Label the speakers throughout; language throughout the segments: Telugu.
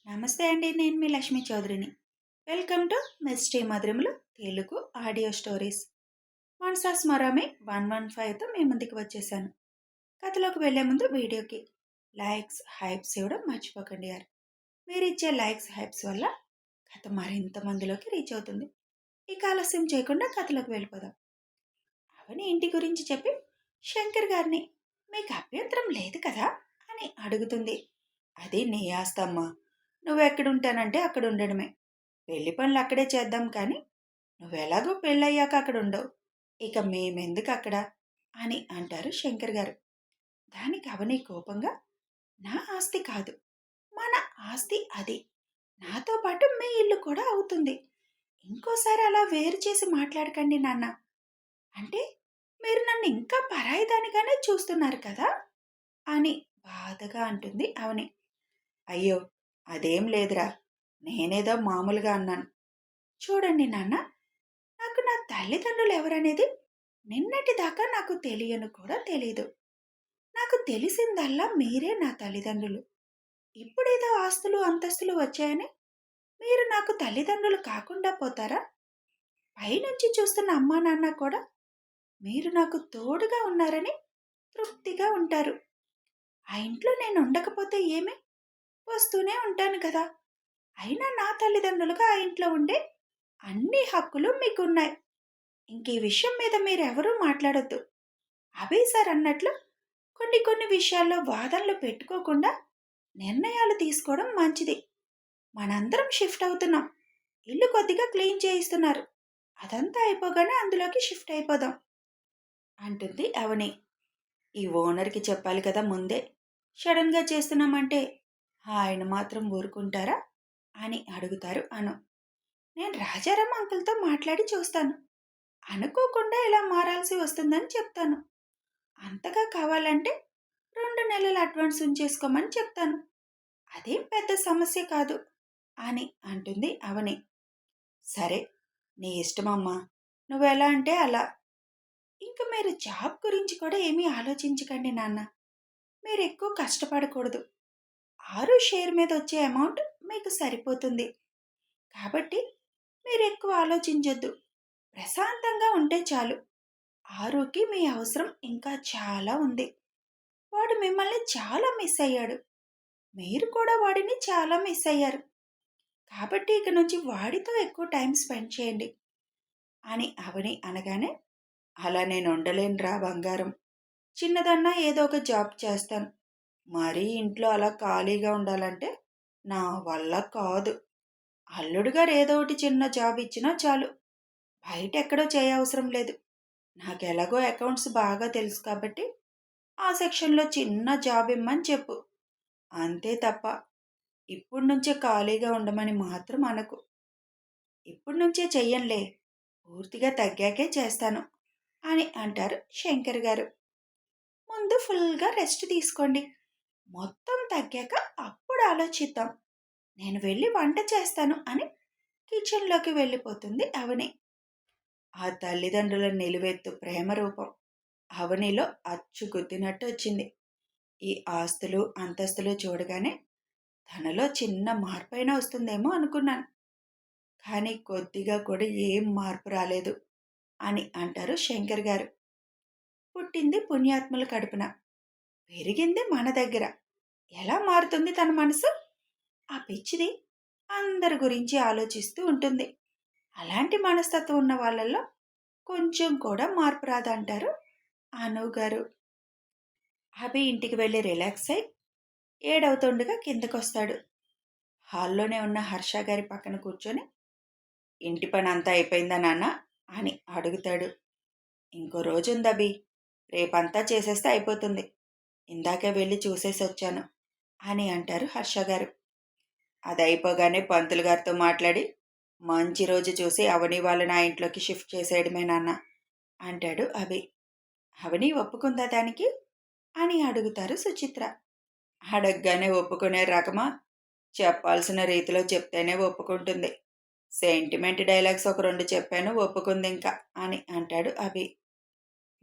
Speaker 1: నమస్తే అండి. నేను మీ లక్ష్మీ చౌదరిని. వెల్కమ్ టు మిస్టరీ మధురములు తెలుగు ఆడియో స్టోరీస్. మన్సాస్ మరామి 115తో మీ ముందుకు వచ్చేసాను. కథలోకి వెళ్లే ముందు వీడియోకి లైక్స్, హైప్స్ ఇవ్వడం మర్చిపోకండి యార్. మీరు ఇచ్చే లైక్స్, హైప్స్ వల్ల కథ మరింత మందిలోకి రీచ్ అవుతుంది. ఇక ఆలస్యం చేయకుండా కథలోకి వెళ్ళిపోదాం. అవని ఇంటి గురించి చెప్పి శంకర్ గారిని మీకు అభ్యంతరం లేదు కదా అని అడుగుతుంది. అది నీ ఆస్తమ్మా, నువ్వెక్కడుంటానంటే అక్కడ ఉండడమే. పెళ్లి పనులు అక్కడే చేద్దాం కానీ నువ్వెలాగో పెళ్ళయ్యాక అక్కడ ఉండవు. ఇక మేమెందుకు అక్కడ అని అంటారు శంకర్ గారు. దానికి అవని కోపంగా, నా ఆస్తి కాదు, మన ఆస్తి అది. నాతో పాటు మీ ఇల్లు కూడా అవుతుంది. ఇంకోసారి అలా వేరు చేసి మాట్లాడకండి నాన్న. అంటే మీరు నన్ను ఇంకా పరాయిదానిగానే చూస్తున్నారు కదా అని బాధగా అంటుంది అవని. అయ్యో, అదేం లేదురా, నేనేదో మామూలుగా అన్నాను. చూడండి నాన్న, నాకు నా తల్లిదండ్రులు ఎవరనేది నిన్నటి దాకా నాకు తెలియను కూడా తెలీదు. నాకు తెలిసిందల్లా మీరే నా తల్లిదండ్రులు. ఇప్పుడేదో ఆస్తులు అంతస్తులు వచ్చాయని మీరు నాకు తల్లిదండ్రులు కాకుండా పోతారా? పైనుంచి చూస్తున్న అమ్మా నాన్న కూడా మీరు నాకు తోడుగా ఉన్నారని తృప్తిగా ఉంటారు. ఆ ఇంట్లో నేను ఉండకపోతే ఏమి? వస్తూనే ఉంటాను కదా. అయినా నా తల్లిదండ్రులుగా ఆ ఇంట్లో ఉండే అన్ని హక్కులు మీకున్నాయి. ఇంక ఈ విషయం మీద మీరెవరూ మాట్లాడొద్దు. అభయ్ సార్ అన్నట్లు కొన్ని కొన్ని విషయాల్లో వాదనలు పెట్టుకోకుండా నిర్ణయాలు తీసుకోవడం మంచిది. మనందరం షిఫ్ట్ అవుతున్నాం. ఇల్లు కొద్దిగా క్లీన్ చేయిస్తున్నారు. అదంతా అయిపోగానే అందులోకి షిఫ్ట్ అయిపోదాం అంటుంది అవని. ఈ ఓనర్కి చెప్పాలి కదా ముందే. సడన్గా చేస్తున్నామంటే ఆయన మాత్రం ఊరుకుంటారా అని అడుగుతారు అను. నేను రాజారాం అంకుల్తో మాట్లాడి చూస్తాను. అనుకోకుండా ఇలా మారాల్సి వస్తుందని చెప్తాను. అంతగా కావాలంటే 2 నెలల అడ్వాన్స్ ఉంచేసుకోమని చెప్తాను. అదేం పెద్ద సమస్య కాదు అని అంటుంది అవని. సరే, నీ ఇష్టమమ్మా, నువ్వెలా అంటే అలా. ఇంక మీరు జాబ్ గురించి కూడా ఏమీ ఆలోచించకండి నాన్న. మీరు ఎక్కువ కష్టపడకూడదు. 6 షేర్ మీద వచ్చే అమౌంట్ మీకు సరిపోతుంది. కాబట్టి మీరు ఎక్కువ ఆలోచించొద్దు. ప్రశాంతంగా ఉంటే చాలు. ఆరుకి మీ అవసరం ఇంకా చాలా ఉంది. వాడు మిమ్మల్ని చాలా మిస్ అయ్యాడు. మీరు కూడా వాడిని చాలా మిస్ అయ్యారు. కాబట్టి ఇక నుంచి వాడితో ఎక్కువ టైం స్పెండ్ చేయండి అని అవని అనగానే, అలా నేను ఉండలేనురా బంగారం. చిన్నదన్నా ఏదో ఒక జాబ్ చేస్తాను. మరీ ఇంట్లో అలా ఖాళీగా ఉండాలంటే నా వల్ల కాదు. అల్లుడు గారు ఏదో ఒకటి చిన్న జాబ్ ఇచ్చినా చాలు. బయట ఎక్కడో చేయవసరం లేదు. నాకెలాగో అకౌంట్స్ బాగా తెలుసు కాబట్టి ఆ సెక్షన్లో చిన్న జాబ్ ఇమ్మని చెప్పు. అంతే తప్ప ఇప్పుడు నుంచే ఖాళీగా ఉండమని మాత్రం అనకు. ఇప్పుడు నుంచే చెయ్యంలే, పూర్తిగా తగ్గాకే చేస్తాను అని అంటారు శంకర్ గారు. ముందు ఫుల్గా రెస్ట్ తీసుకోండి. మొత్తం తగ్గాక అప్పుడు ఆలోచిద్దాం. నేను వెళ్ళి వంట చేస్తాను అని కిచెన్లోకి వెళ్ళిపోతుంది అవని. ఆ తల్లిదండ్రుల నిలువెత్తు ప్రేమ రూపం అవనిలో అచ్చు గుద్దినట్టు వచ్చింది. ఈ ఆస్తులు అంతస్తులు చూడగానే తనలో చిన్న మార్పైనా వస్తుందేమో అనుకున్నాను. కానీ కొద్దిగా కూడా ఏం మార్పు రాలేదు అని అంటారు శంకర్ గారు. పుట్టింది పుణ్యాత్ముల కడుపున, పెరిగింది మన దగ్గర. ఎలా మారుతుంది తన మనసు? ఆ పిచ్చిది అందరి గురించి ఆలోచిస్తూ ఉంటుంది. అలాంటి మనస్తత్వం ఉన్న వాళ్ళల్లో కొంచెం కూడా మార్పు రాదంటారు అను గారు. అభి ఇంటికి వెళ్ళి రిలాక్స్ అయి 7 అవుతుండగా కిందకొస్తాడు. హాల్లోనే ఉన్న హర్ష గారి పక్కన కూర్చొని, ఇంటి పని అంతా అయిపోయిందా నాన్న అని అడుగుతాడు. ఇంకో రోజుంది అభి, రేపంతా చేసేస్తే అయిపోతుంది. ఇందాకే వెళ్ళి చూసేసి వచ్చాను అని అంటారు హర్ష గారు. అది అయిపోగానే పంతులు గారితో మాట్లాడి మంచి రోజు చూసి అవని వాళ్ళని ఆ ఇంట్లోకి షిఫ్ట్ చేసేయడమే నాన్న అంటాడు అభి. అవని ఒప్పుకుందా దానికి అని అడుగుతారు సుచిత్ర. అడగగానే ఒప్పుకునే రకమా? చెప్పాల్సిన రీతిలో చెప్తేనే ఒప్పుకుంటుంది. సెంటిమెంట్ డైలాగ్స్ ఒక 2 చెప్పాను, ఒప్పుకుంది ఇంకా అని అంటాడు అభి.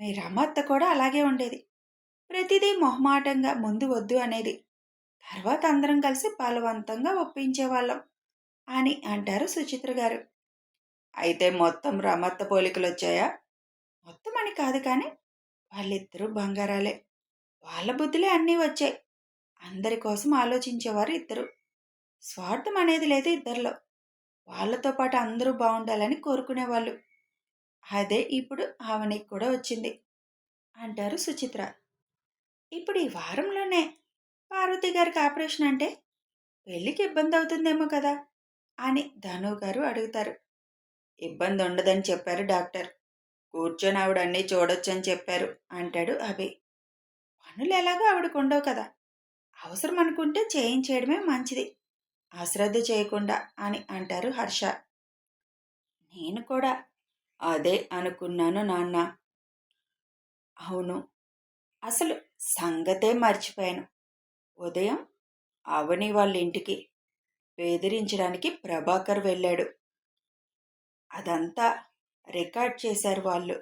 Speaker 1: మీ రమత్త కూడా అలాగే ఉండేది. ప్రతిదీ మొహమాటంగా ముందు వద్దు అనేది. తర్వాత అందరం కలిసి బలవంతంగా ఒప్పించేవాళ్ళం అని అంటారు సుచిత్ర గారు. అయితే మొత్తం రమత్త పోలికలొచ్చాయా? మొత్తం అని కాదు కానీ వాళ్ళిద్దరూ బంగారాలే. వాళ్ళ బుద్ధులే అన్నీ వచ్చాయి. అందరి కోసం ఆలోచించేవారు ఇద్దరు. స్వార్థం అనేది లేదు ఇద్దరిలో. వాళ్ళతో పాటు అందరూ బాగుండాలని కోరుకునేవాళ్ళు. అదే ఇప్పుడు ఆవనికి కూడా వచ్చింది అంటారు సుచిత్ర. ఇప్పుడు ఈ వారంలోనే పార్వతి గారికి ఆపరేషన్ అంటే పెళ్ళికి ఇబ్బంది అవుతుందేమో కదా అని ధను గారు అడుగుతారు. ఇబ్బంది ఉండదని చెప్పారు డాక్టర్. కూర్చొని ఆవిడ అన్నీ చూడొచ్చని చెప్పారు అంటాడు అభి. పనులు ఎలాగో ఆవిడకు ఉండవు కదా, అవసరం అనుకుంటే చేయించేయడమే మంచిది, అశ్రద్ధ చేయకుండా అని అంటారు హర్ష. నేను కూడా అదే అనుకున్నాను నాన్న. అవును, అసలు సంగతే మర్చిపోయాను. ఉదయం అవని వాళ్ళ ఇంటికి బెదిరించడానికి ప్రభాకర్ వెళ్ళాడు. అదంతా రికార్డ్ చేశారు వాళ్ళు.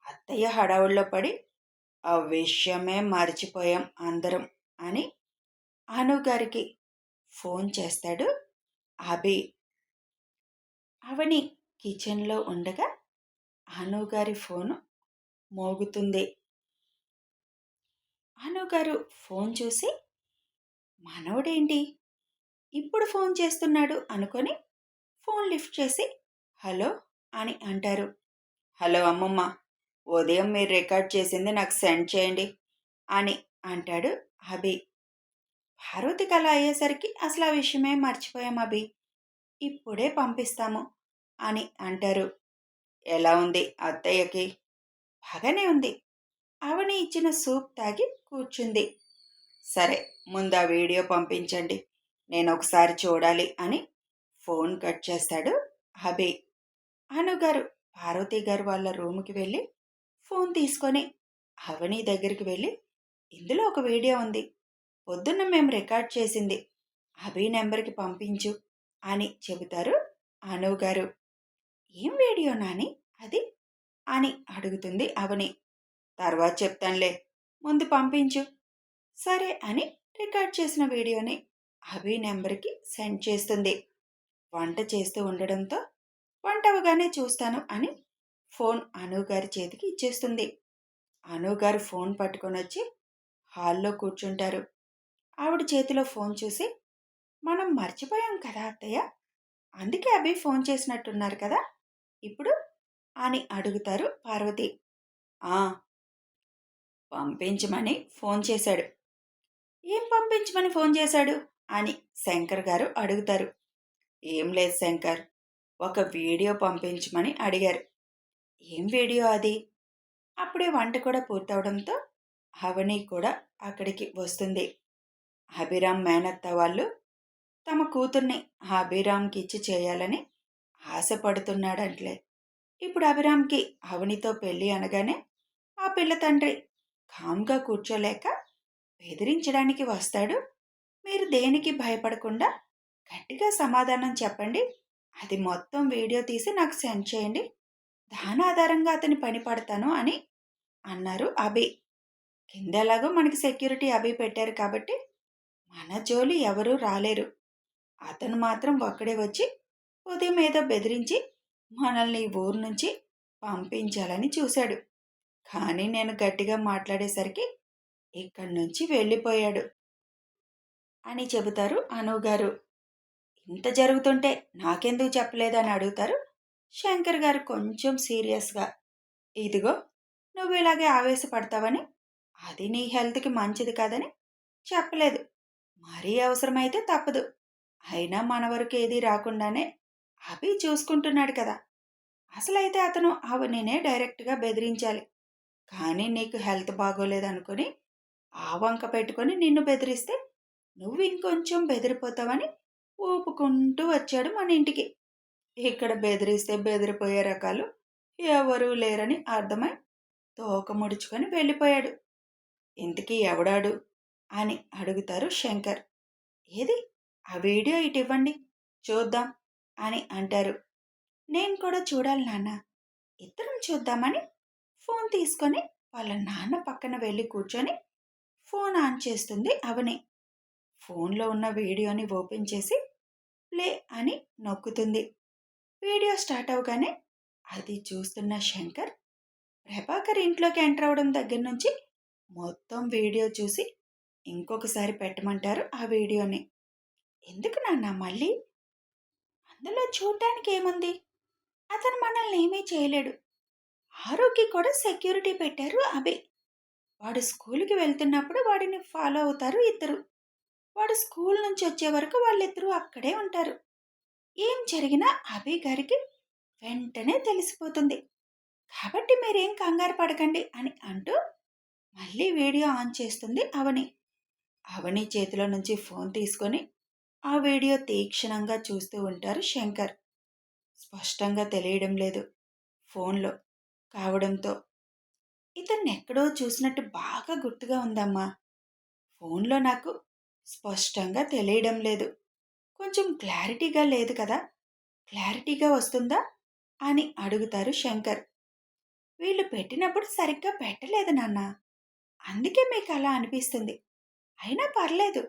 Speaker 1: అత్తయ్య హడావుల్లో పడి ఆ విషయమే మర్చిపోయాం అందరం అని అనుగారికి ఫోన్ చేస్తాడు అభి. అవని కిచెన్లో ఉండగా అనుగారి ఫోను మోగుతుంది. అనుగారు ఫోన్ చూసి మనవడేంటి ఇప్పుడు ఫోన్ చేస్తున్నాడు అనుకొని ఫోన్ లిఫ్ట్ చేసి హలో అని అంటారు. హలో అమ్మమ్మ, ఉదయం మీరు రికార్డ్ చేసింది నాకు సెండ్ చేయండి అని అంటాడు అభి. పార్వతికి అలా అయ్యేసరికి అసలు ఆ విషయమే మర్చిపోయాం అభి, ఇప్పుడే పంపిస్తాము అని అంటారు. ఎలా ఉంది అత్తయ్యకి? బాగానే ఉంది. అవని ఇచ్చిన సూప్ తాగి కూర్చుంది. సరే, ముందు ఆ వీడియో పంపించండి, నేను ఒకసారి చూడాలి అని ఫోన్ కట్ చేస్తాడు అభి. అనుగారు పార్వతి గారు వాళ్ళ రూమ్కి వెళ్ళి ఫోన్ తీసుకొని అవని దగ్గరికి వెళ్ళి ఇందులో ఒక వీడియో ఉంది, పొద్దున్న మేము రికార్డ్ చేసింది, అభి నెంబర్కి పంపించు అని చెబుతారు అనుగారు. ఏం వీడియో నాని అది అని అడుగుతుంది అవని. తర్వాత చెప్తానులే, ముందు పంపించు. సరే అని రికార్డ్ చేసిన వీడియోని అభి నెంబర్కి సెండ్ చేస్తుంది. వంట చేస్తూ ఉండడంతో వంట అవగానే చూస్తాను అని ఫోన్ అనుగారి చేతికి ఇచ్చేస్తుంది. అనుగారు ఫోన్ పట్టుకొని వచ్చి హాల్లో కూర్చుంటారు. ఆవిడ చేతిలో ఫోన్ చూసి మనం మర్చిపోయాం కదా అత్తయ్య, అందుకే అభి ఫోన్ చేసినట్టున్నారు కదా ఇప్పుడు అని అడుగుతారు పార్వతి. ఆ, పంపించమని ఫోన్ చేశాడు. ఏం పంపించమని ఫోన్ చేశాడు అని శంకర్ గారు అడుగుతారు. ఏం లేదు శంకర్, ఒక వీడియో పంపించమని అడిగారు. ఏం వీడియో అది? అప్పుడే వంట కూడా పూర్తవడంతో అవని కూడా అక్కడికి వస్తుంది. అభిరామ్ మేనత్త వాళ్ళు తమ కూతుర్ని అభిరామ్కి ఇచ్చి చేయాలని ఆశపడుతున్నాడంట్లే. ఇప్పుడు అభిరామ్కి అవనితో పెళ్ళి అనగానే ఆ పిల్ల తండ్రి కామ్గా కూర్చోలేక బెదిరించడానికి వస్తాడు. మీరు దేనికి భయపడకుండా గట్టిగా సమాధానం చెప్పండి, అది మొత్తం వీడియో తీసి నాకు సెండ్ చేయండి, దాని ఆధారంగా అతని పని పడతాను అని అన్నారు అభి. కింద ఎలాగో మనకి సెక్యూరిటీ అభి పెట్టారు కాబట్టి మన జోలి ఎవరూ రాలేరు. అతను మాత్రం ఒక్కడే వచ్చి ఉదయం ఏదో బెదిరించి మనల్ని ఈ ఊరు నుంచి పంపించాలని చూశాడు. కానీ నేను గట్టిగా మాట్లాడేసరికి ఇక్కడి నుంచి వెళ్ళిపోయాడు అని చెబుతారు అనుగారు. ఇంత జరుగుతుంటే నాకెందుకు చెప్పలేదని అడుగుతారు శంకర్ గారు కొంచెం సీరియస్గా. ఇదిగో, నువ్వు ఇలాగే ఆవేశపడతావని, అది నీ హెల్త్కి మంచిది కాదని చెప్పలేదు. మరీ అవసరమైతే తప్పదు. అయినా మన వరకు ఏదీ రాకుండానే అభి చూసుకుంటున్నాడు కదా, అసలైతే అతను అవనినే డైరెక్ట్గా బెదిరించాలి. కానీ నీకు హెల్త్ బాగోలేదనుకొని ఆ వంక పెట్టుకొని నిన్ను బెదిరిస్తే నువ్వు ఇంకొంచెం బెదిరిపోతావని ఊపుకుంటూ వచ్చాడు మన ఇంటికి. ఇక్కడ బెదిరిస్తే బెదిరిపోయే రకాలు ఎవరూ లేరని అర్థమై తోక ముడుచుకొని వెళ్ళిపోయాడు. ఇంతకీ ఎవడాడు అని అడుగుతారు శంకర్. ఏది, ఆ వీడియో ఇటు ఇవ్వండి చూద్దాం అని అంటారు. నేను కూడా చూడాలి నాన్న, ఇద్దరం చూద్దామని ఫోన్ తీసుకొని వాళ్ళ నాన్న పక్కన వెళ్ళి కూర్చొని ఫోన్ ఆన్ చేస్తుంది అవని. ఫోన్లో ఉన్న వీడియోని ఓపెన్ చేసి ప్లే అని నొక్కుతుంది. వీడియో స్టార్ట్ అవగానే అది చూస్తున్న శంకర్ ప్రభాకర్ ఇంట్లోకి ఎంటర్ అవడం దగ్గర నుంచి మొత్తం వీడియో చూసి ఇంకొకసారి పెట్టమంటారు ఆ వీడియోని. ఎందుకు నాన్న మళ్ళీ? అందులో చూడటానికి ఏముంది? అతను మనల్ని ఏమీ చేయలేడు. ఆరోగ్య కూడా సెక్యూరిటీ పెట్టారు అభి. వాడు స్కూల్కి వెళ్తున్నప్పుడు వాడిని ఫాలో అవుతారు ఇద్దరు. వాడు స్కూల్ నుంచి వచ్చే వరకు వాళ్ళిద్దరూ అక్కడే ఉంటారు. ఏం జరిగినా అభి గారికి వెంటనే తెలిసిపోతుంది. కాబట్టి మీరేం కంగారు పడకండి అని అంటూ మళ్ళీ వీడియో ఆన్ చేస్తుంది అవని. అవని చేతిలో నుంచి ఫోన్ తీసుకొని ఆ వీడియో తీక్షణంగా చూస్తూ ఉంటారు శంకర్. స్పష్టంగా తెలియడం లేదు ఫోన్లో కావడంతో. ఇతన్ని ఎక్కడో చూసినట్టు బాగా గుర్తుగా ఉందమ్మా. ఫోన్లో నాకు స్పష్టంగా తెలియడం లేదు. కొంచెం క్లారిటీగా లేదు కదా, క్లారిటీగా వస్తుందా అని అడుగుతారు శంకర్. వీళ్ళు పెట్టినప్పుడు సరిగ్గా పెట్టలేదు నాన్న, అందుకే మీకు అలా అనిపిస్తుంది. అయినా పర్లేదు,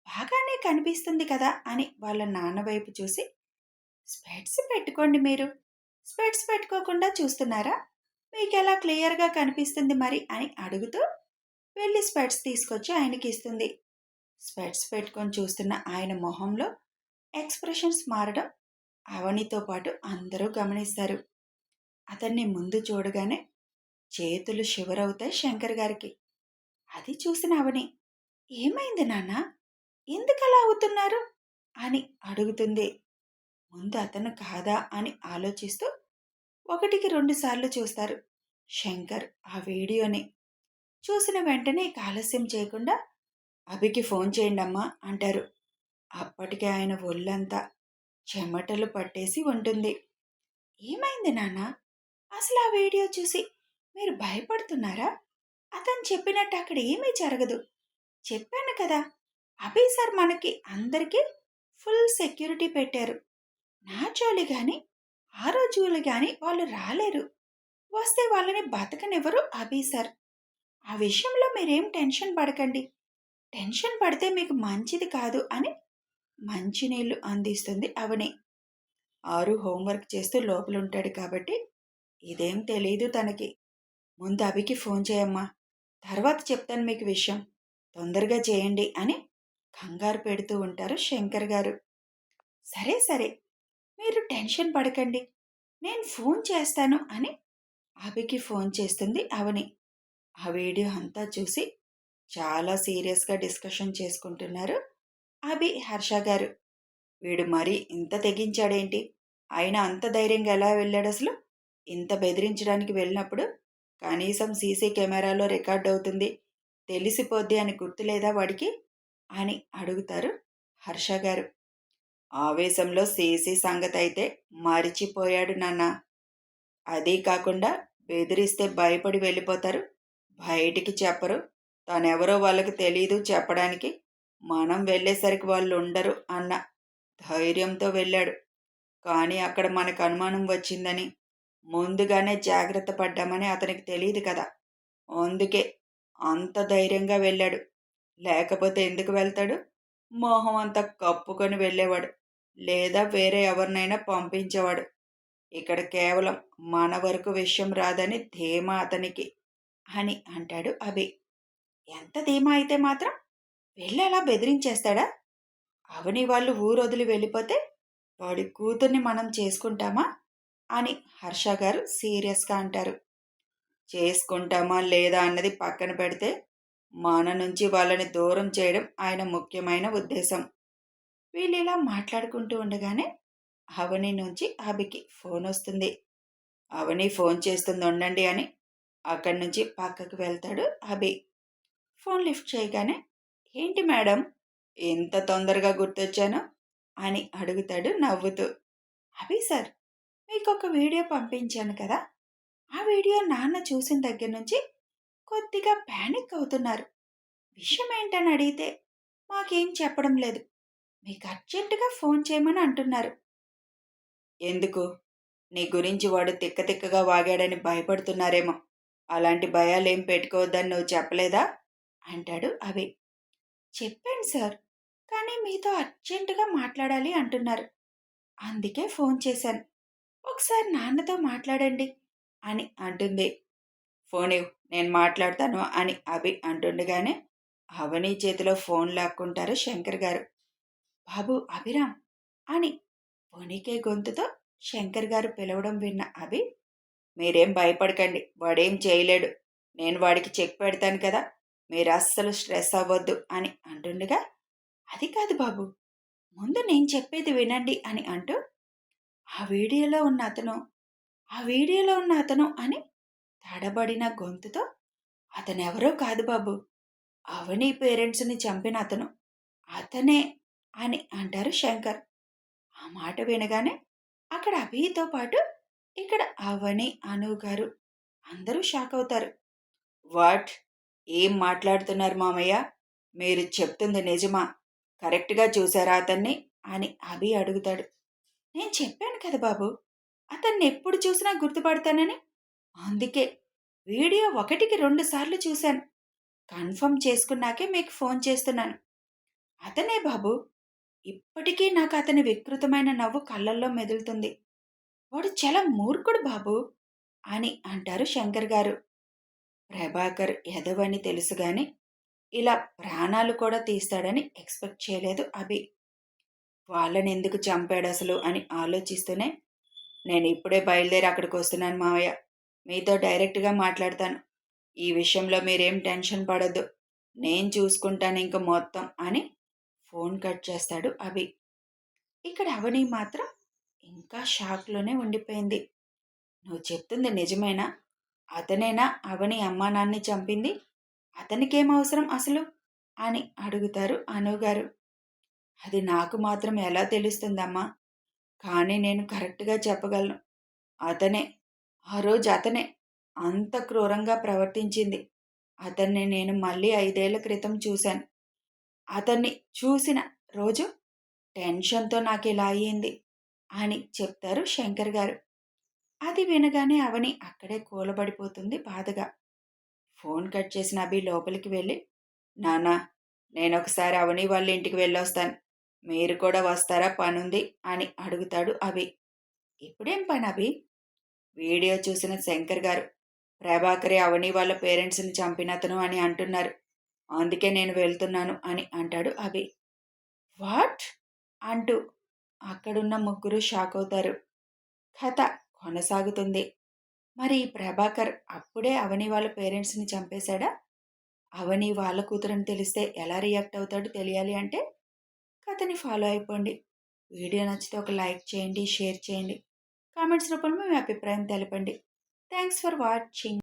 Speaker 1: బాగానే కనిపిస్తుంది కదా అని వాళ్ళ నాన్న వైపు చూసి, స్పెట్స్ పెట్టుకోండి మీరు, స్పెట్స్ పెట్టుకోకుండా చూస్తున్నారా, మీకెలా క్లియర్గా కనిపిస్తుంది మరి అని అడుగుతూ వెళ్ళి స్పెట్స్ తీసుకొచ్చి ఆయనకి ఇస్తుంది. స్పెట్స్ పెట్టుకొని చూస్తున్న ఆయన మొహంలో ఎక్స్ప్రెషన్స్ మారడం అవనితో పాటు అందరూ గమనిస్తారు. అతన్ని ముందు చూడగానే చేతులు షివరవుతాయి శంకర్ గారికి. అది చూసిన అవని, ఏమైంది నాన్న, ఎందుకలా అవుతున్నారు అని అడుగుతుంది. ముందు అతను కాదా అని ఆలోచిస్తూ ఒకటికి 2 సార్లు చూస్తారు శంకర్ ఆ వీడియోని. చూసిన వెంటనే ఆలస్యం చేయకుండా అభికి ఫోన్ చేయండి అమ్మా అంటారు. అప్పటికే ఆయన ఒళ్ళంతా చెమటలు పట్టేసి ఉంటుంది. ఏమైంది నాన్న, అసలు ఆ వీడియో చూసి మీరు భయపడుతున్నారా? అతను చెప్పినట్టు అక్కడ ఏమీ జరగదు. చెప్పాను కదా, అభి సార్ మనకి అందరికీ ఫుల్ సెక్యూరిటీ పెట్టారు. నా జోలి కానీ ఆ రోజులు కానీ వాళ్ళు రాలేరు. వస్తే వాళ్ళని బతకనివ్వరు అభి సార్. ఆ విషయంలో మీరేం టెన్షన్ పడకండి. టెన్షన్ పడితే మీకు మంచిది కాదు అని మంచినీళ్లు అందిస్తుంది అవని. ఆరు హోంవర్క్ చేస్తూ లోపలుంటాడు కాబట్టి ఇదేం తెలీదు తనకి. ముందు అభికి ఫోన్ చేయమ్మా, తర్వాత చెప్తాను మీకు విషయం, తొందరగా చేయండి అని కంగారు పెడుతూ ఉంటారు శంకర్ గారు. సరే సరే, మీరు టెన్షన్ పడకండి, నేను ఫోన్ చేస్తాను అని అభికి ఫోన్ చేస్తుంది అవని. ఆ వీడియో అంతా చూసి చాలా సీరియస్గా డిస్కషన్ చేసుకుంటున్నారు అభి హర్ష గారు. వీడు మరీ ఇంత తెగించాడేంటి, ఆయన అంత ధైర్యంగా ఎలా వెళ్ళాడు అసలు? ఇంత బెదిరించడానికి వెళ్ళినప్పుడు కనీసం సీసీ కెమెరాలో రికార్డ్ అవుతుంది, తెలిసిపోద్ది అని గుర్తులేదా వాడికి అని అడుగుతారు హర్ష గారు. ఆవేశంలో సీసీ సంగతి అయితే మరిచిపోయాడు నాన్న. అదీ కాకుండా బెదిరిస్తే భయపడి వెళ్ళిపోతారు, బయటికి చెప్పరు. తనెవరో వాళ్ళకి తెలీదు చెప్పడానికి, మనం వెళ్ళేసరికి వాళ్ళు ఉండరు అన్న ధైర్యంతో వెళ్ళాడు. కానీ అక్కడ మనకు అనుమానం వచ్చిందని ముందుగానే జాగ్రత్త పడ్డామని అతనికి తెలియదు కదా, అందుకే అంత ధైర్యంగా వెళ్ళాడు. లేకపోతే ఎందుకు వెళ్తాడు? మోహం అంతా కప్పుకొని వెళ్ళేవాడు, లేదా వేరే ఎవరినైనా పంపించేవాడు. ఇక్కడ కేవలం మన వరకు విషయం రాదని ధీమా అతనికి అని అంటాడు అభి. ఎంత ధీమా అయితే మాత్రం వెళ్ళి అలా బెదిరించేస్తాడా? అవని వాళ్ళు ఊరొదిలి వెళ్ళిపోతే వాడి కూతుర్ని మనం చేసుకుంటామా అని హర్ష గారు సీరియస్గా అంటారు. చేసుకుంటామా లేదా అన్నది పక్కన పెడితే మన నుంచి వాళ్ళని దూరం చేయడం ఆయన ముఖ్యమైన ఉద్దేశం. వీళ్ళు ఇలా మాట్లాడుకుంటూ ఉండగానే అవని నుంచి అభికి ఫోన్ వస్తుంది. అవని ఫోన్ చేస్తుంది ఉండండి అని అక్కడి నుంచి పక్కకు వెళ్తాడు అభి. ఫోన్ లిఫ్ట్ చేయగానే, ఏంటి మేడం ఇంత తొందరగా గుర్తొచ్చాను అని అడుగుతాడు నవ్వుతూ. అభి సార్, మీకు ఒక వీడియో పంపించాను కదా, ఆ వీడియో నాన్న చూసిన దగ్గర నుంచి కొద్దిగా ప్యానిక్ అవుతున్నారు. విషయం ఏంటని అడిగితే మాకేం చెప్పడం లేదు, మీకు అర్జెంటుగా ఫోన్ చేయమని అంటున్నారు. ఎందుకు? నీ గురించి వాడు తిక్క తిక్కగా వాగాడని భయపడుతున్నారేమో. అలాంటి భయాలేం పెట్టుకోవద్దని నువ్వు చెప్పలేదా అంటాడు అభి. చెప్పాను సార్, కానీ మీతో అర్జెంటుగా మాట్లాడాలి అంటున్నారు. అందుకే ఫోన్ చేశాను. ఒకసారి నాన్నతో మాట్లాడండి అని అంటుంది. ఫోనివ్వు, నేను మాట్లాడతాను అని అభి అంటుండగానే అవని చేతిలో ఫోన్ లాక్కుంటారు శంకర్ గారు. బాబు అభిరామ్ అని వణికే గొంతుతో శంకర్ గారు పిలవడం విన్న అభి, మీరేం భయపడకండి, వాడేం చేయలేడు, నేను వాడికి చెక్ పెడతాను కదా, మీరు అస్సలు స్ట్రెస్ అవ్వద్దు అని అంటుండగా, అది కాదు బాబు, ముందు నేను చెప్పేది వినండి అని అంటూ, ఆ వీడియోలో ఉన్న అతను ఆ వీడియోలో ఉన్న అతను అని తడబడిన గొంతుతో, అతనెవరో కాదు బాబు, అవని పేరెంట్స్ని చంపిన అతను, అతనే అని అంటారు శంకర్. ఆ మాట వినగానే అక్కడ అభితో పాటు ఇక్కడ అవని అను గారు అందరూ షాక్ అవుతారు. వాట్, ఏం మాట్లాడుతున్నారు మామయ్య, మీరు చెప్తుంది నిజమా, కరెక్ట్గా చూసారా అతన్ని అని అభి అడుగుతాడు. నేను చెప్పాను కదా బాబు, అతన్ని ఎప్పుడు చూసినా గుర్తుపడతానని, అందుకే వీడియో ఒకటికి 2 సార్లు చూశాను, కన్ఫర్మ్ చేసుకున్నాకే మీకు ఫోన్ చేస్తున్నాను. అతనే బాబు, ఇప్పటికీ నాకు అతని వికృతమైన నవ్వు కళ్ళల్లో మెదులుతుంది. వాడు చాలా మూర్ఖుడు బాబు అని అంటారు శంకర్ గారు. ప్రభాకర్ ఎదవని తెలుసుగాని ఇలా ప్రాణాలు కూడా తీస్తాడని ఎక్స్పెక్ట్ చేయలేదు అభి. వాళ్ళని ఎందుకు చంపాడు అసలు అని ఆలోచిస్తూనే, నేను ఇప్పుడే బయలుదేరి అక్కడికి వస్తున్నాను మావయ్య, మీతో డైరెక్ట్గా మాట్లాడతాను, ఈ విషయంలో మీరేం టెన్షన్ పడొద్దు, నేను చూసుకుంటాను ఇంక మొత్తం అని ఫోన్ కట్ చేస్తాడు అభి. ఇక్కడ అవని మాత్రం ఇంకా షాక్లోనే ఉండిపోయింది. నువ్వు చెప్తుంది నిజమేనా, అతనేనా అవని అమ్మా నాన్ని చంపింది, అతనికేం అవసరం అసలు అని అడుగుతారు అనుగారు. అది నాకు మాత్రం ఎలా తెలుస్తుందమ్మా, కానీ నేను కరెక్ట్గా చెప్పగలను, అతనే, ఆ రోజు అతనే అంత క్రూరంగా ప్రవర్తించింది. అతన్ని నేను మళ్ళీ 5 ఏళ్ల క్రితం చూశాను. అతన్ని చూసిన రోజు టెన్షన్తో నాకు ఇలా అయ్యింది అని చెప్తారు శంకర్ గారు. అది వినగానే అవని అక్కడే కూలబడిపోతుంది బాధగా. ఫోన్ కట్ చేసిన అభి లోపలికి వెళ్ళి, నాన్నా, నేనొకసారి అవని వాళ్ళ ఇంటికి వెళ్ళొస్తాను, మీరు కూడా వస్తారా, పనుంది అని అడుగుతాడు అభి. ఇప్పుడేం పని అభి, వీడియో చూసిన శంకర్ గారు ప్రభాకరే అవని వాళ్ళ పేరెంట్స్ని చంపినతను అని అంటున్నారు, అందుకే నేను వెళ్తున్నాను అని అంటాడు అభి. వాట్ అంటూ అక్కడున్న ముగ్గురు షాక్ అవుతారు. కథ కొనసాగుతుంది. మరి ఈ ప్రభాకర్ అప్పుడే అవని వాళ్ళ పేరెంట్స్ని చంపేశాడా? అవని వాళ్ళ కూతురని తెలిస్తే ఎలా రియాక్ట్ అవుతాడో తెలియాలి అంటే కథని ఫాలో అయిపోండి. వీడియో నచ్చితే ఒక లైక్ చేయండి, షేర్ చేయండి, కామెంట్స్ రూపంలో మీ అభిప్రాయం తెలపండి. Thanks for watching.